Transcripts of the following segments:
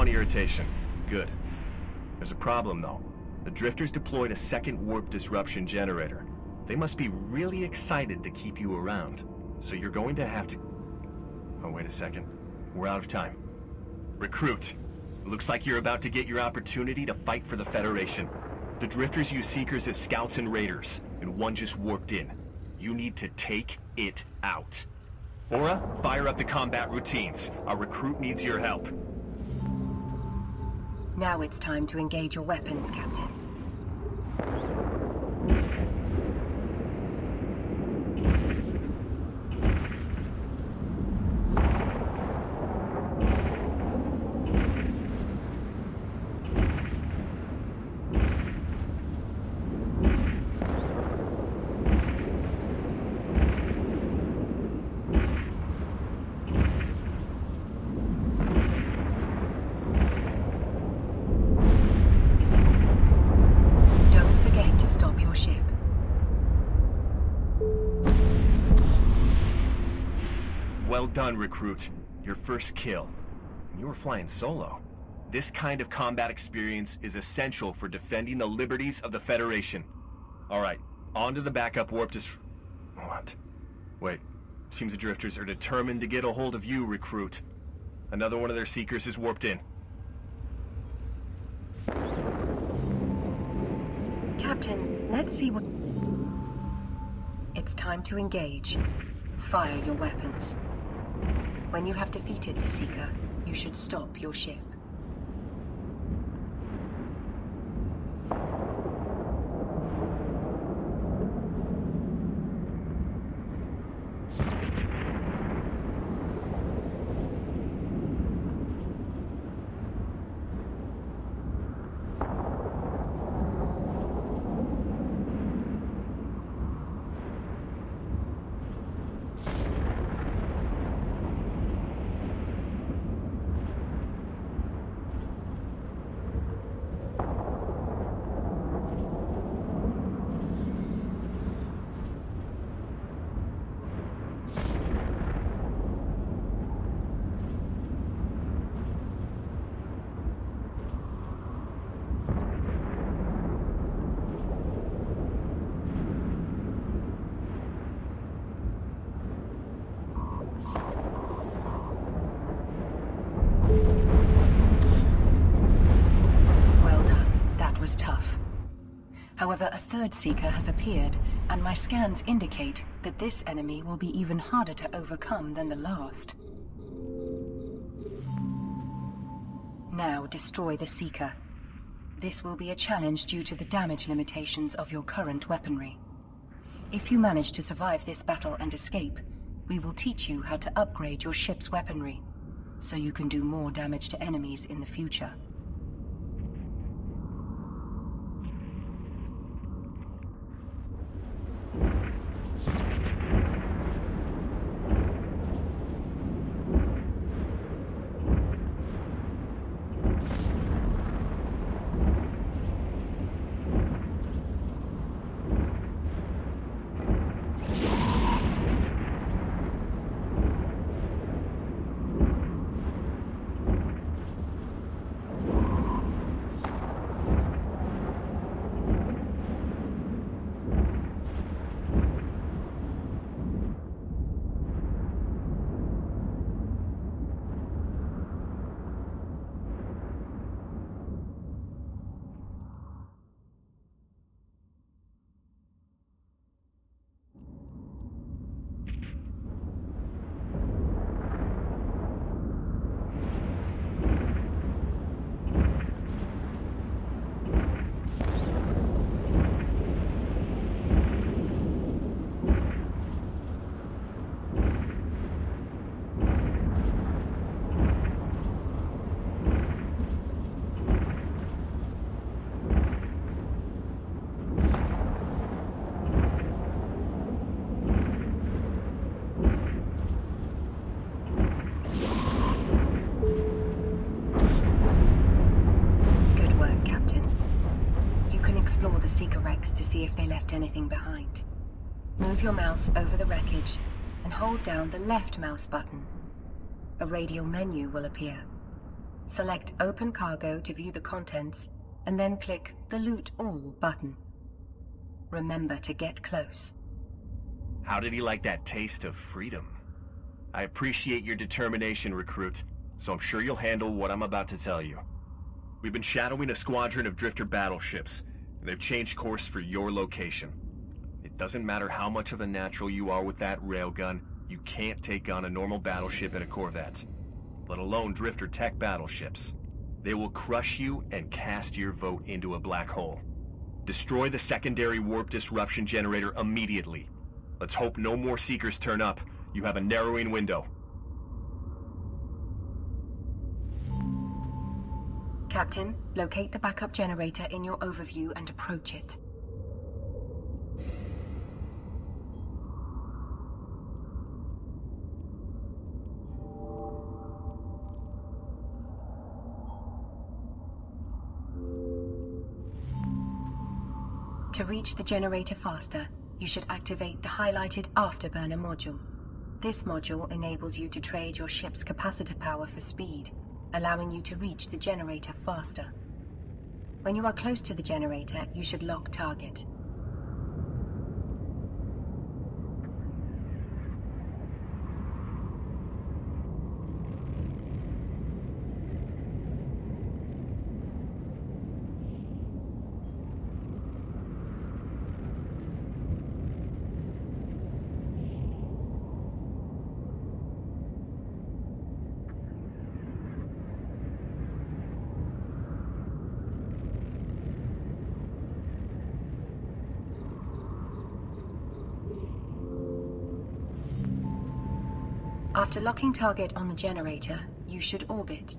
1 irritation. Good. There's a problem, though. The drifters deployed a second warp disruption generator. They must be really excited to keep you around. So you're going to have to... Oh, wait a second. We're out of time. Recruit. Looks like you're about to get your opportunity to fight for the Federation. The drifters use Seekers as scouts and raiders, and one just warped in. You need to take it out. Aura, fire up the combat routines. Our recruit needs your help. Now it's time to engage your weapons, Captain. Well done, recruit. Your first kill. You were flying solo. This kind of combat experience is essential for defending the liberties of the Federation. Alright, on to the backup warp What? Wait, seems the drifters are determined to get a hold of you, recruit. Another one of their Seekers is warped in. Captain, let's see what... It's time to engage. Fire your weapons. When you have defeated the Seeker, you should stop your ship. However, a third Seeker has appeared, and my scans indicate that this enemy will be even harder to overcome than the last. Now destroy the Seeker. This will be a challenge due to the damage limitations of your current weaponry. If you manage to survive this battle and escape, we will teach you how to upgrade your ship's weaponry, so you can do more damage to enemies in the future. Explore the Seeker wrecks to see if they left anything behind. Move your mouse over the wreckage and hold down the left mouse button. A radial menu will appear. Select Open Cargo to view the contents, and then click the Loot All button. Remember to get close. How did he like that taste of freedom? I appreciate your determination, recruit, so I'm sure you'll handle what I'm about to tell you. We've been shadowing a squadron of drifter battleships, and they've changed course for your location. It doesn't matter how much of a natural you are with that railgun, you can't take on a normal battleship and a corvette, let alone drifter tech battleships. They will crush you and cast your vote into a black hole. Destroy the secondary warp disruption generator immediately. Let's hope no more Seekers turn up. You have a narrowing window. Captain, locate the backup generator in your overview and approach it. To reach the generator faster, you should activate the highlighted Afterburner module. This module enables you to trade your ship's capacitor power for speed, allowing you to reach the generator faster. When you are close to the generator, you should lock target. After locking target on the generator, you should orbit.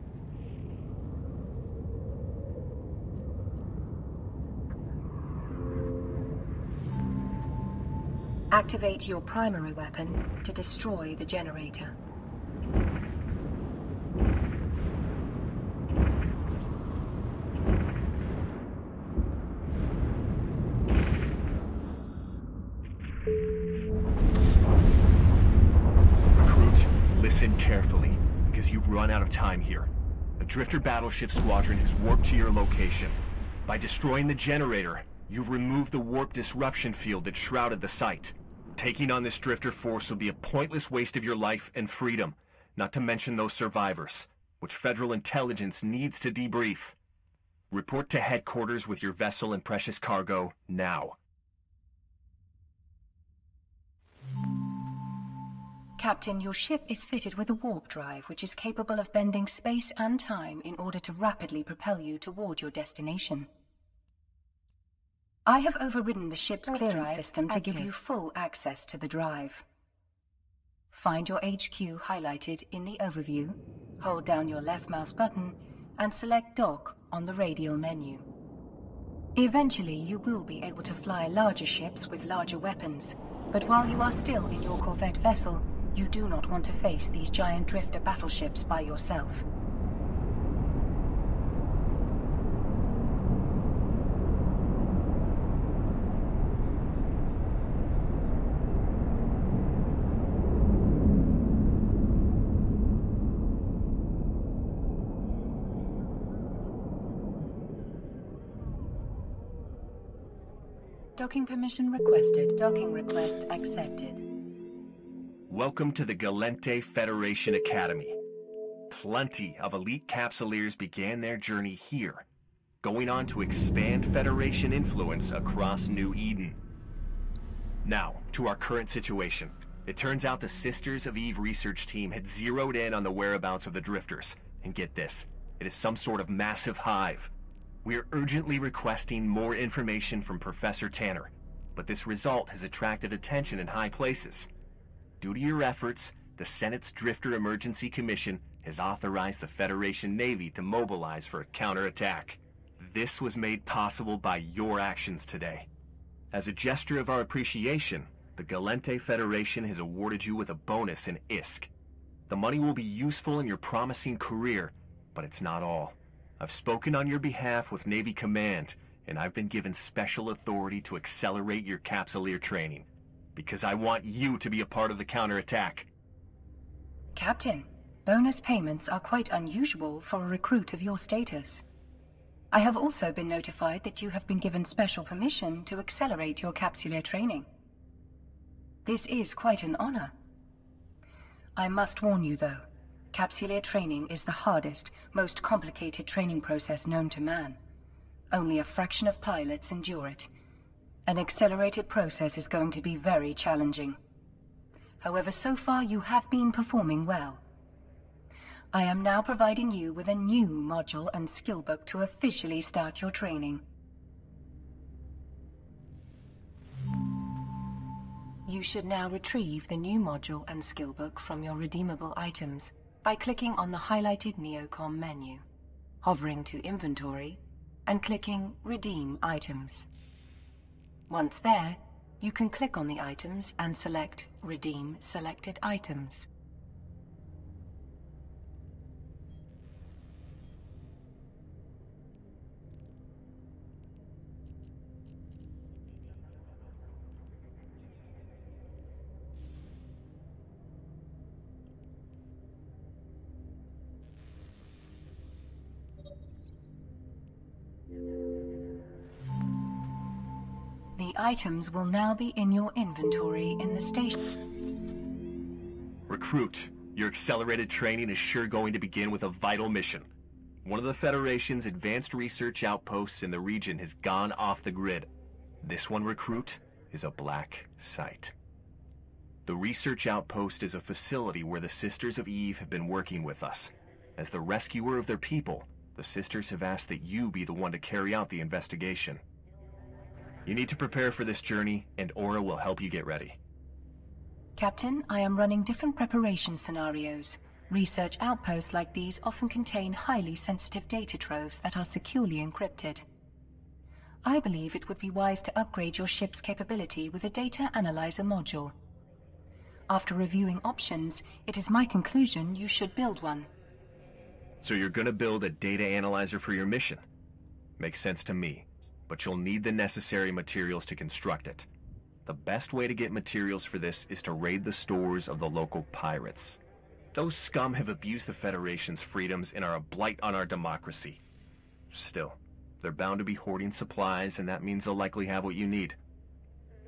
Activate your primary weapon to destroy the generator. Listen carefully, because you've run out of time here. A drifter battleship squadron has warped to your location. By destroying the generator, you've removed the warp disruption field that shrouded the site. Taking on this drifter force will be a pointless waste of your life and freedom, not to mention those survivors, which Federal intelligence needs to debrief. Report to headquarters with your vessel and precious cargo now. Captain, your ship is fitted with a warp drive which is capable of bending space and time in order to rapidly propel you toward your destination. I have overridden the ship's clearance system to give you full access to the drive. Find your HQ highlighted in the overview, hold down your left mouse button, and select Dock on the radial menu. Eventually, you will be able to fly larger ships with larger weapons, but while you are still in your corvette vessel, you do not want to face these giant drifter battleships by yourself. Docking permission requested. Docking request accepted. Welcome to the Galente Federation Academy. Plenty of elite capsuleers began their journey here, going on to expand Federation influence across New Eden. Now, to our current situation. It turns out the Sisters of Eve research team had zeroed in on the whereabouts of the drifters. And get this, it is some sort of massive hive. We are urgently requesting more information from Professor Tanner, but this result has attracted attention in high places. Due to your efforts, the Senate's Drifter Emergency Commission has authorized the Federation Navy to mobilize for a counterattack. This was made possible by your actions today. As a gesture of our appreciation, the Galente Federation has awarded you with a bonus in ISK. The money will be useful in your promising career, but it's not all. I've spoken on your behalf with Navy Command, and I've been given special authority to accelerate your capsuleer training. Because I want you to be a part of the counterattack. Captain, Bonus payments are quite unusual for a recruit of your status. I have also been notified that you have been given special permission to accelerate your capsuleer training. This is quite an honor. I must warn you though, capsuleer training is the hardest, most complicated training process known to man. Only a fraction of pilots endure it. An accelerated process is going to be very challenging. However, so far you have been performing well. I am now providing you with a new module and skill book to officially start your training. You should now retrieve the new module and skill book from your redeemable items by clicking on the highlighted Neocom menu, hovering to Inventory, and clicking Redeem Items. Once there, you can click on the items and select Redeem Selected Items. The items will now be in your inventory in the station. Recruit, your accelerated training is sure going to begin with a vital mission. One of the Federation's advanced research outposts in the region has gone off the grid. This one, Recruit, is a black site. The research outpost is a facility where the Sisters of Eve have been working with us. As the rescuer of their people, the Sisters have asked that you be the one to carry out the investigation. You need to prepare for this journey, and Aura will help you get ready. Captain, I am running different preparation scenarios. Research outposts like these often contain highly sensitive data troves that are securely encrypted. I believe it would be wise to upgrade your ship's capability with a data analyzer module. After reviewing options, it is my conclusion you should build one. So you're gonna build a data analyzer for your mission? Makes sense to me. But you'll need the necessary materials to construct it. The best way to get materials for this is to raid the stores of the local pirates. Those scum have abused the Federation's freedoms and are a blight on our democracy. Still, they're bound to be hoarding supplies, and that means they'll likely have what you need.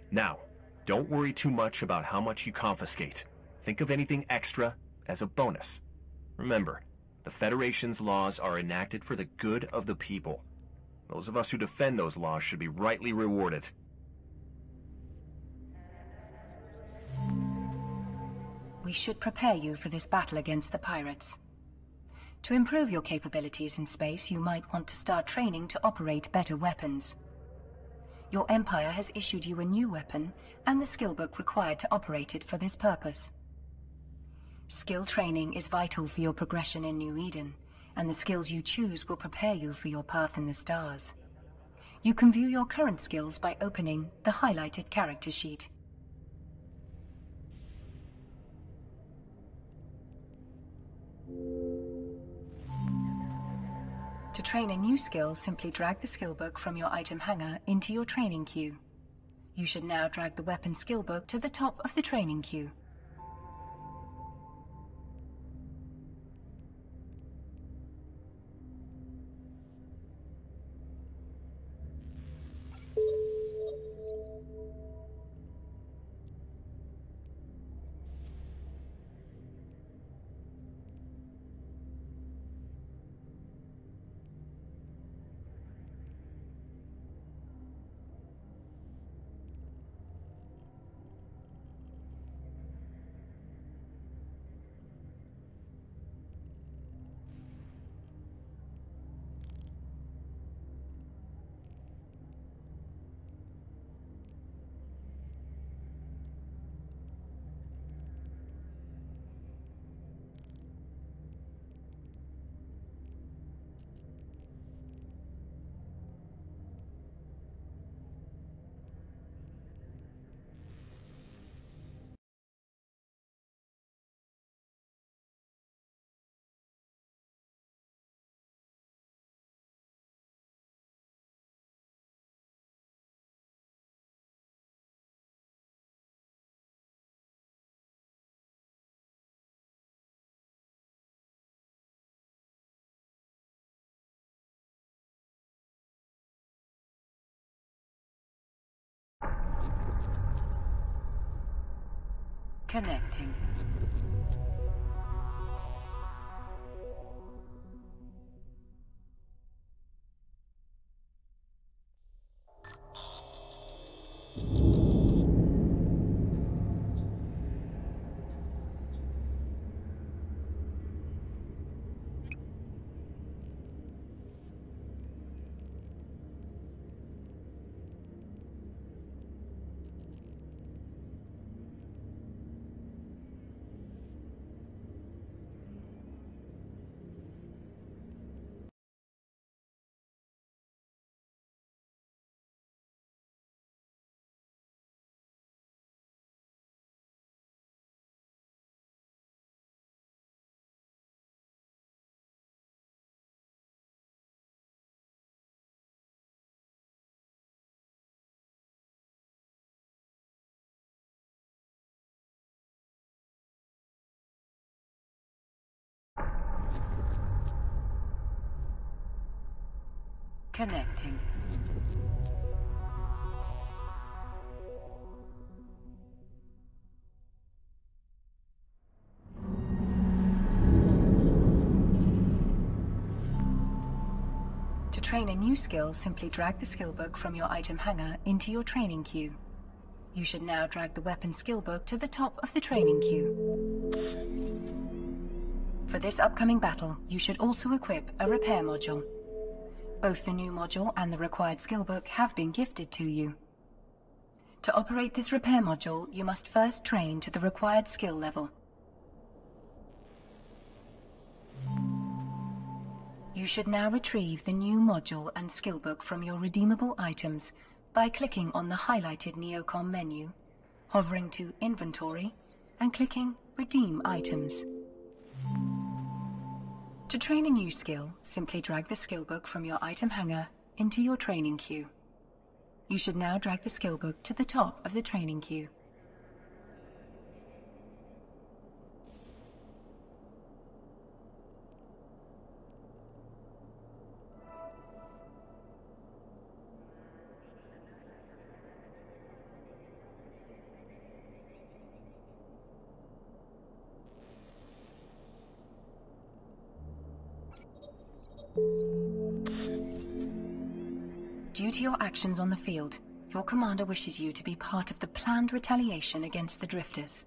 Now, don't worry too much about how much you confiscate. Think of anything extra as a bonus. Remember, the Federation's laws are enacted for the good of the people. Those of us who defend those laws should be rightly rewarded. We should prepare you for this battle against the pirates. To improve your capabilities in space, you might want to start training to operate better weapons. Your Empire has issued you a new weapon and the skill book required to operate it for this purpose. Skill training is vital for your progression in New Eden, and the skills you choose will prepare you for your path in the stars. You can view your current skills by opening the highlighted character sheet. To train a new skill, simply drag the skill book from your item hanger into your training queue. You should now drag the weapon skill book to the top of the training queue. Connecting. Connecting. To train a new skill, simply drag the skill book from your item hanger into your training queue. You should now drag the weapon skill book to the top of the training queue. For this upcoming battle, you should also equip a repair module. Both the new module and the required skill book have been gifted to you. To operate this repair module, you must first train to the required skill level. You should now retrieve the new module and skill book from your redeemable items by clicking on the highlighted Neocom menu, hovering to Inventory, and clicking Redeem Items. To train a new skill, simply drag the skill book from your item hanger into your training queue. You should now drag the skill book to the top of the training queue. Due to your actions on the field, your commander wishes you to be part of the planned retaliation against the drifters.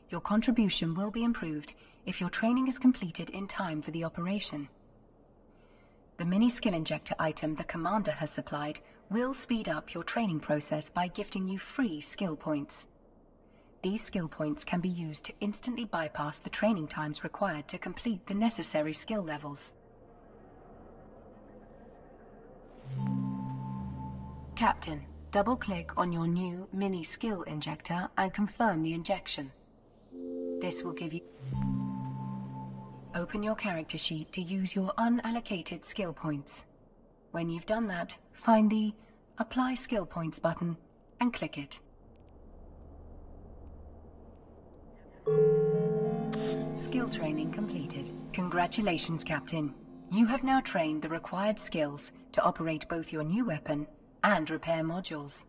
Your contribution will be improved if your training is completed in time for the operation. The mini skill injector item the commander has supplied will speed up your training process by gifting you free skill points. These skill points can be used to instantly bypass the training times required to complete the necessary skill levels. Captain, double-click on your new mini skill injector and confirm the injection. This will give you... Open your character sheet to use your unallocated skill points. When you've done that, find the Apply Skill Points button and click it. Skill training completed. Congratulations, Captain. You have now trained the required skills to operate both your new weapon and repair modules.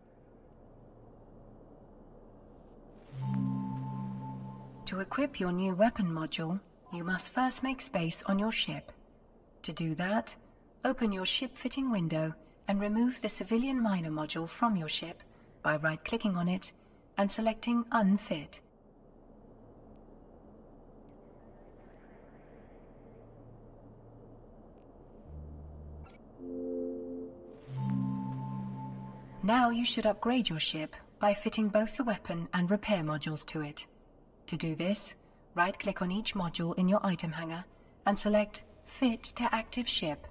To equip your new weapon module, you must first make space on your ship. To do that, open your ship-fitting window and remove the civilian miner module from your ship by right-clicking on it and selecting Unfit. Now you should upgrade your ship by fitting both the weapon and repair modules to it. To do this, right-click on each module in your item hanger and select Fit to Active Ship.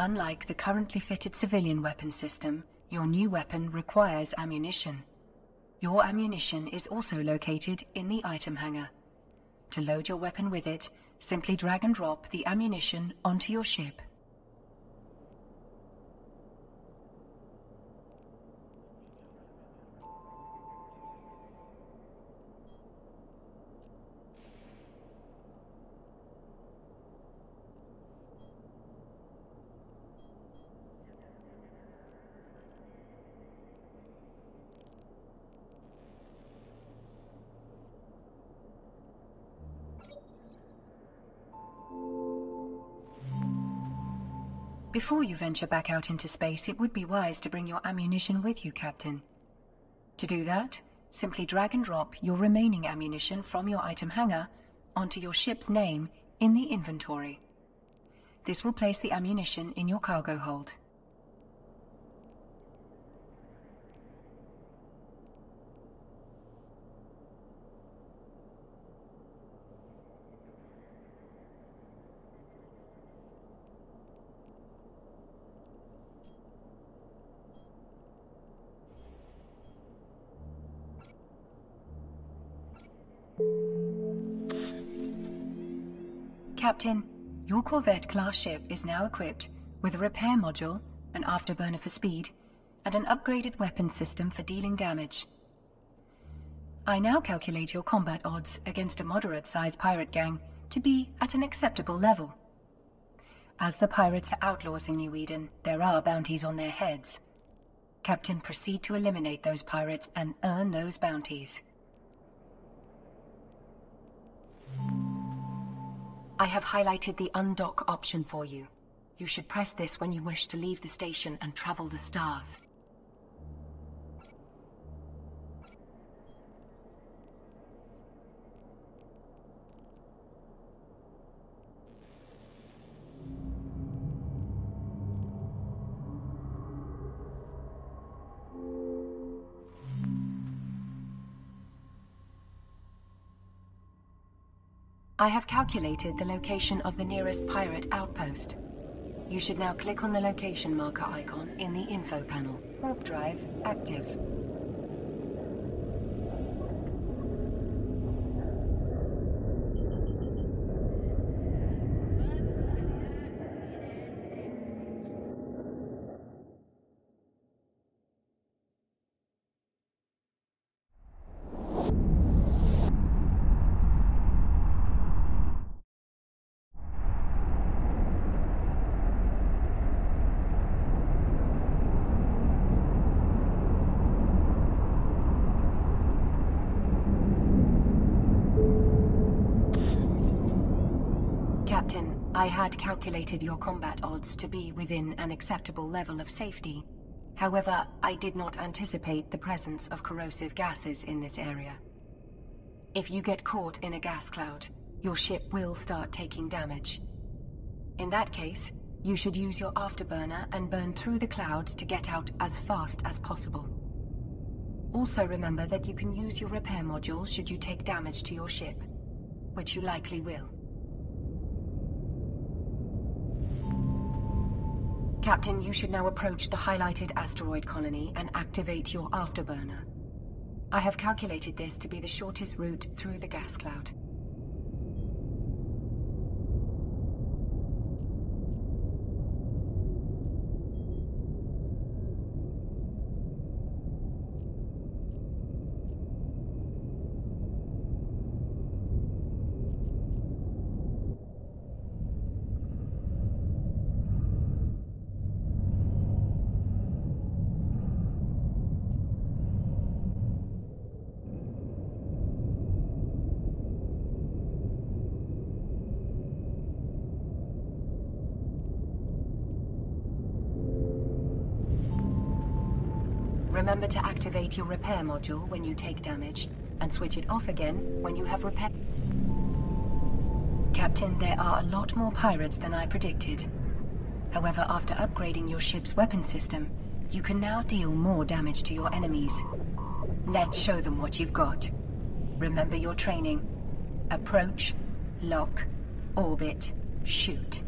Unlike the currently fitted civilian weapon system, your new weapon requires ammunition. Your ammunition is also located in the item hangar. To load your weapon with it, simply drag and drop the ammunition onto your ship. Before you venture back out into space, it would be wise to bring your ammunition with you, Captain. To do that, simply drag and drop your remaining ammunition from your item hangar onto your ship's name in the inventory. This will place the ammunition in your cargo hold. Captain, your Corvette-class ship is now equipped with a repair module, an afterburner for speed, and an upgraded weapon system for dealing damage. I now calculate your combat odds against a moderate-sized pirate gang to be at an acceptable level. As the pirates are outlaws in New Eden, there are bounties on their heads. Captain, proceed to eliminate those pirates and earn those bounties. I have highlighted the undock option for you. You should press this when you wish to leave the station and travel the stars. I have calculated the location of the nearest pirate outpost. You should now click on the location marker icon in the info panel. Warp drive active. Captain, I had calculated your combat odds to be within an acceptable level of safety. However, I did not anticipate the presence of corrosive gases in this area. If you get caught in a gas cloud, your ship will start taking damage. In that case, you should use your afterburner and burn through the cloud to get out as fast as possible. Also remember that you can use your repair module should you take damage to your ship, which you likely will. Captain, you should now approach the highlighted asteroid colony and activate your afterburner. I have calculated this to be the shortest route through the gas cloud. Remember to activate your repair module when you take damage, and switch it off again when you have repaired. Captain, there are a lot more pirates than I predicted. However, after upgrading your ship's weapon system, you can now deal more damage to your enemies. Let's show them what you've got. Remember your training. Approach, lock, orbit, shoot.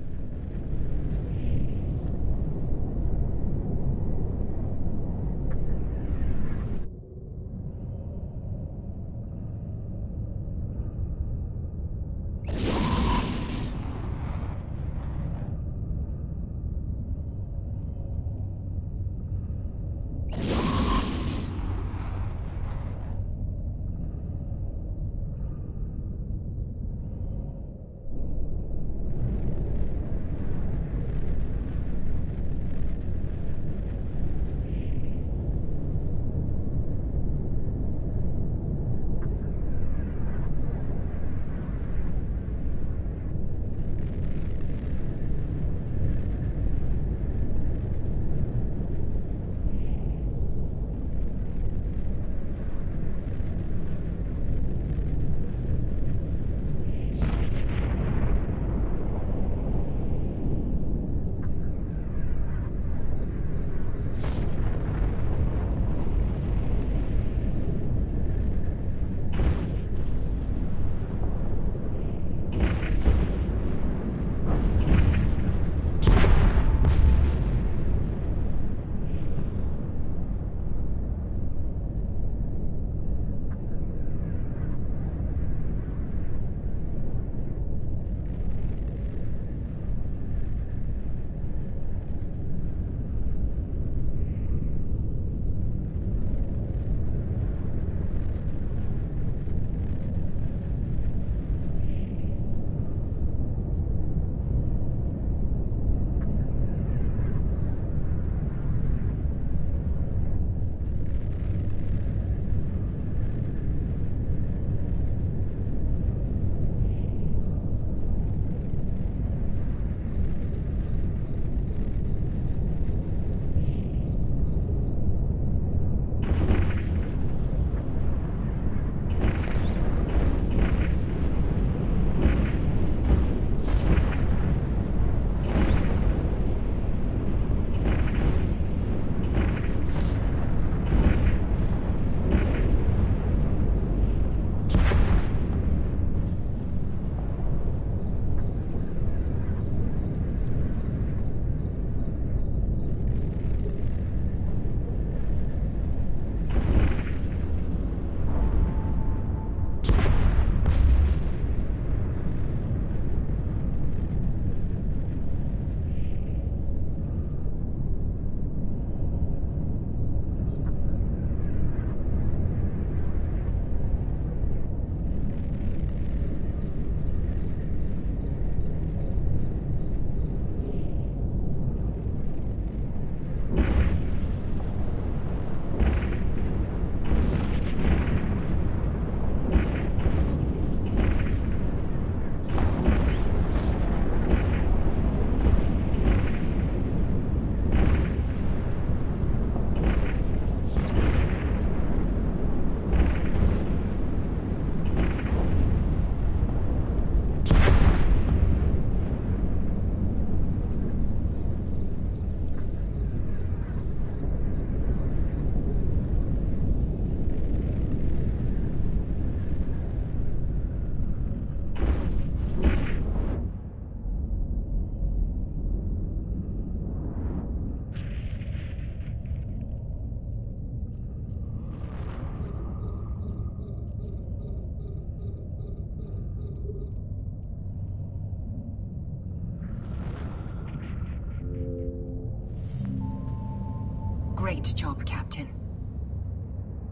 Great job, Captain.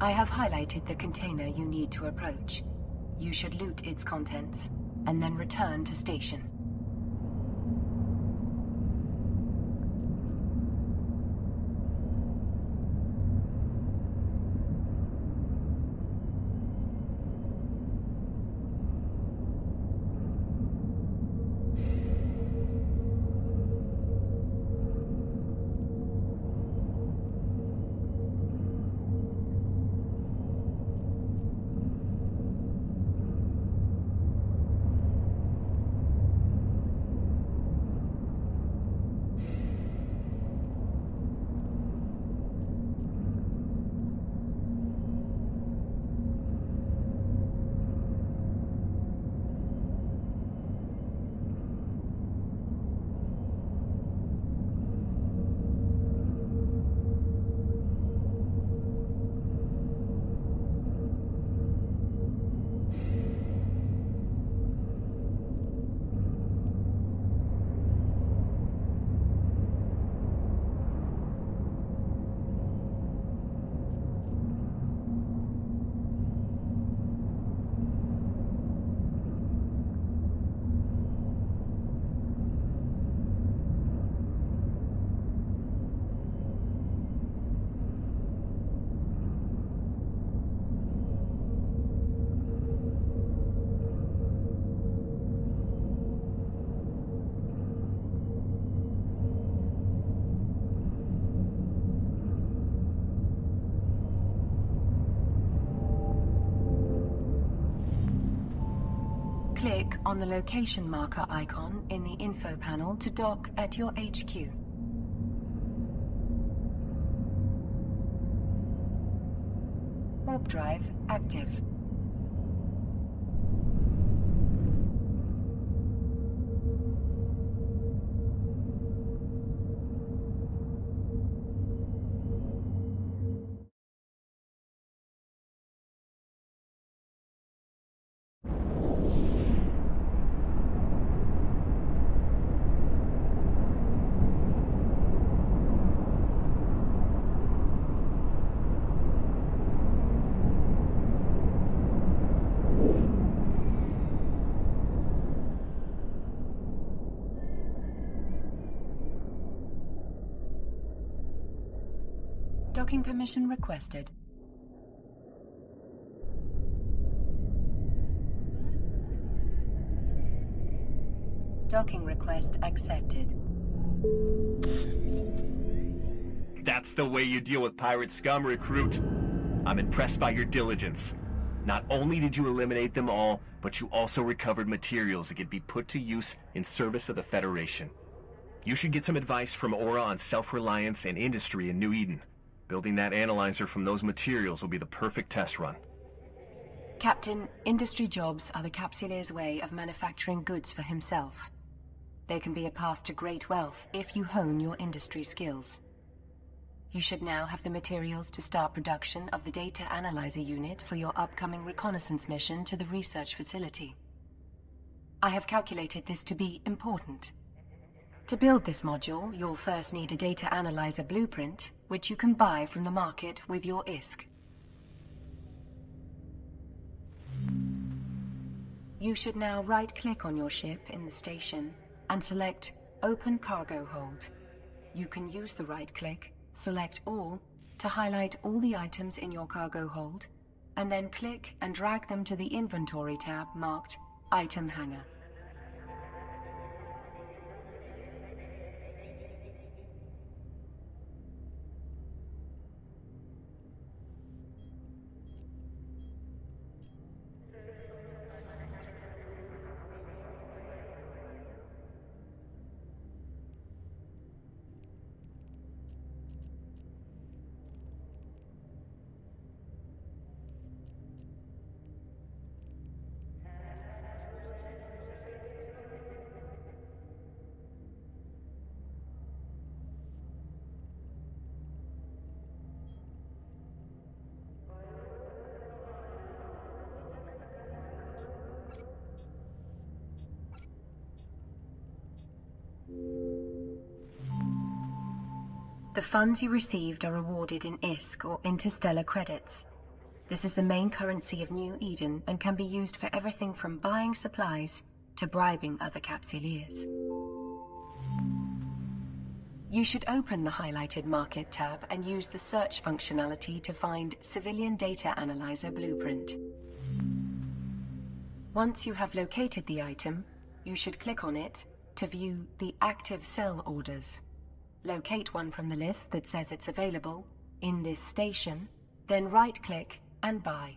I have highlighted the container you need to approach. You should loot its contents, and then return to station. Click on the location marker icon in the info panel to dock at your HQ. Warp drive active. Docking permission requested. Docking request accepted. That's the way you deal with pirate scum, recruit. I'm impressed by your diligence. Not only did you eliminate them all, but you also recovered materials that could be put to use in service of the Federation. You should get some advice from Aura on self-reliance and industry in New Eden. Building that analyzer from those materials will be the perfect test run. Captain, industry jobs are the Capsuleer's way of manufacturing goods for himself. They can be a path to great wealth if you hone your industry skills. You should now have the materials to start production of the data analyzer unit for your upcoming reconnaissance mission to the research facility. I have calculated this to be important. To build this module, you'll first need a data analyzer blueprint, which you can buy from the market with your ISK. You should now right-click on your ship in the station and select Open Cargo Hold. You can use the right-click, select All, to highlight all the items in your cargo hold, and then click and drag them to the Inventory tab marked Item Hanger. The funds you received are awarded in ISK or interstellar credits. This is the main currency of New Eden and can be used for everything from buying supplies to bribing other capsuleers. You should open the highlighted Market tab and use the search functionality to find Civilian Data Analyzer Blueprint. Once you have located the item, you should click on it to view the active sell orders. Locate one from the list that says it's available in this station, then right-click and buy.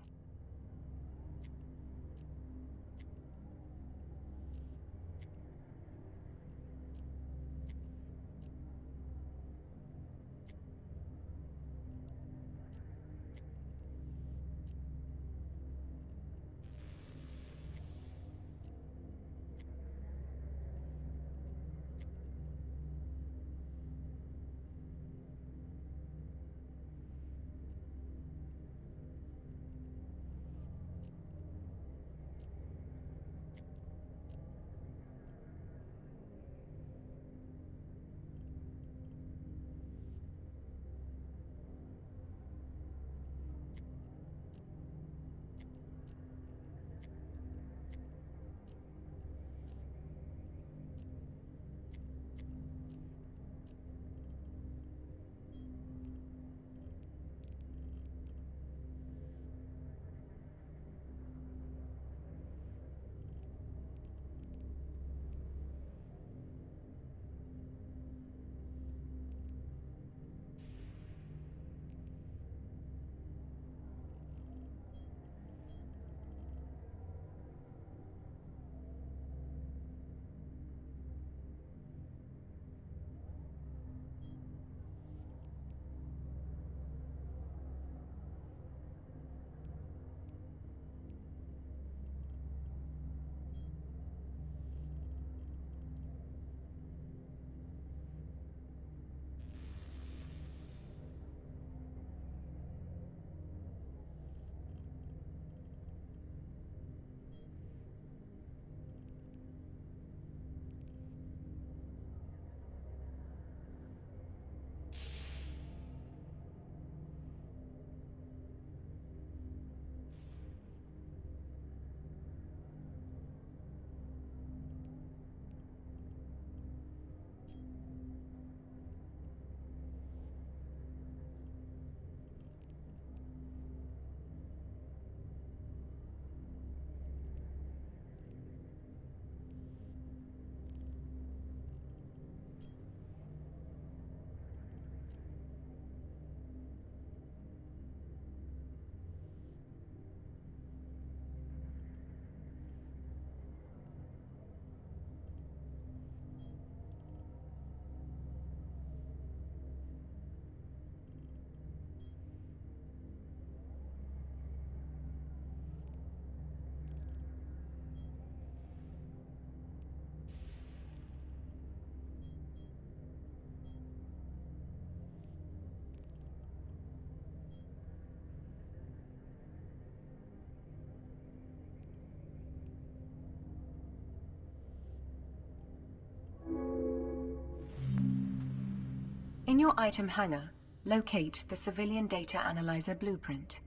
In your item hanger, locate the Civilian Data Analyzer Blueprint.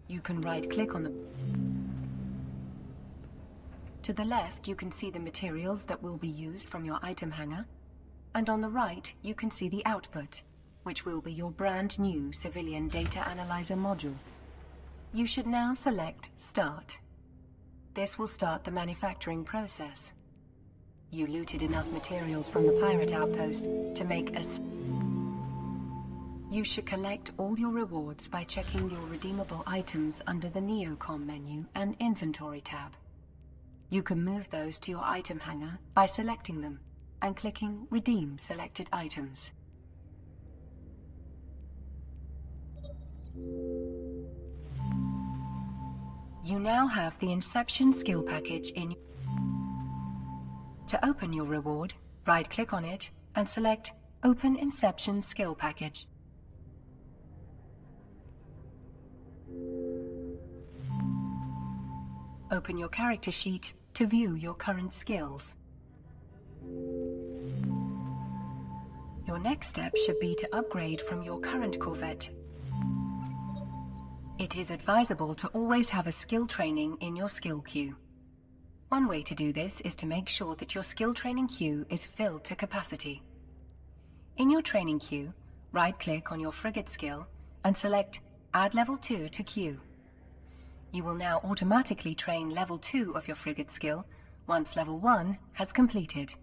You can right-click on the... To the left, you can see the materials that will be used from your item hanger, and on the right, you can see the output, which will be your brand new Civilian Data Analyzer module. You should now select Start. This will start the manufacturing process. You looted enough materials from the pirate outpost to make a... You should collect all your rewards by checking your redeemable items under the Neocom menu and Inventory tab. You can move those to your item hanger by selecting them and clicking Redeem Selected Items. You now have the Inception skill package in... To open your reward, right-click on it and select Open Inception skill package. Open your character sheet to view your current skills. Your Your next step should be to upgrade from your current corvette. It is advisable to always have a skill training in your skill queue. One way to do this is to make sure that your skill training queue is filled to capacity. In your training queue, right-click on your frigate skill and select Add Level 2 to queue. You will now automatically train Level 2 of your frigate skill once Level 1 has completed.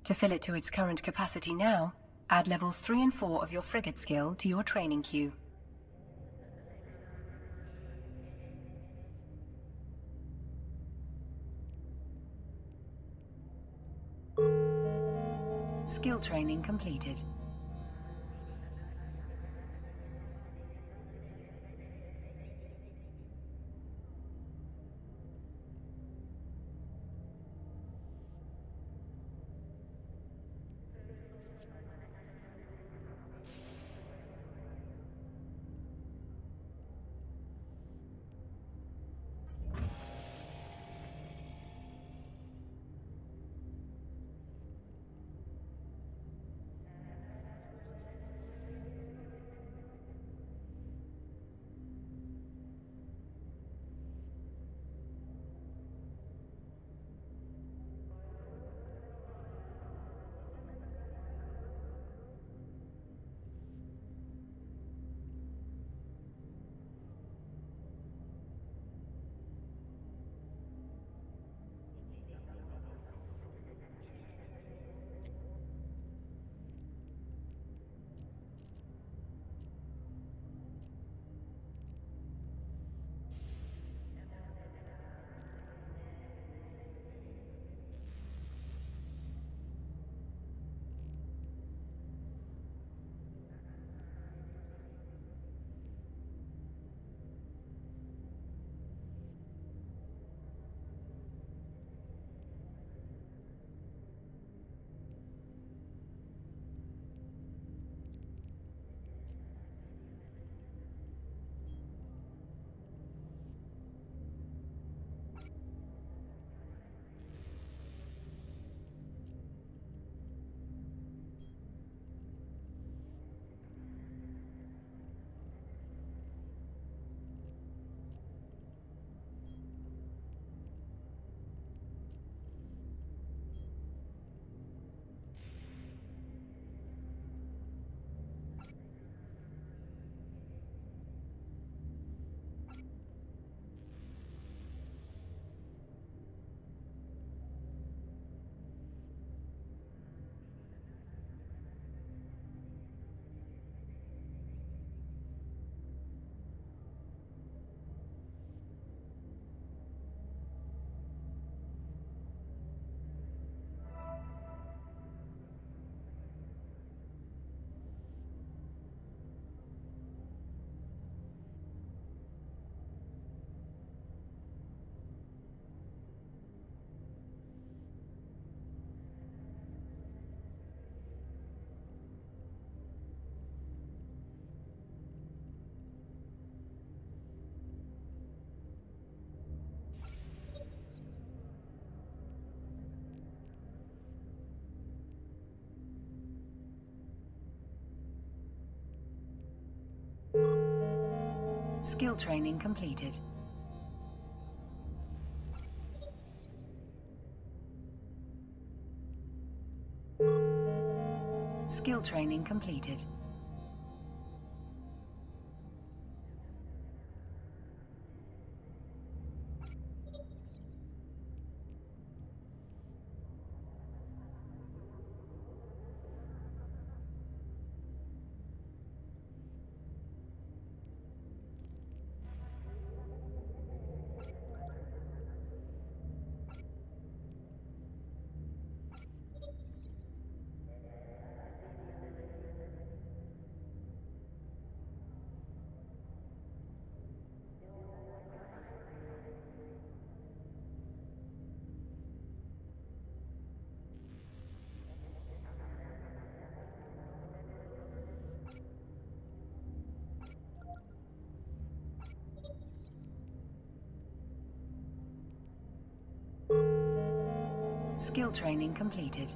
To fill it to its current capacity now, add Levels 3 and 4 of your frigate skill to your training queue. Skill training completed. Skill training completed. Skill training completed. Skill training completed.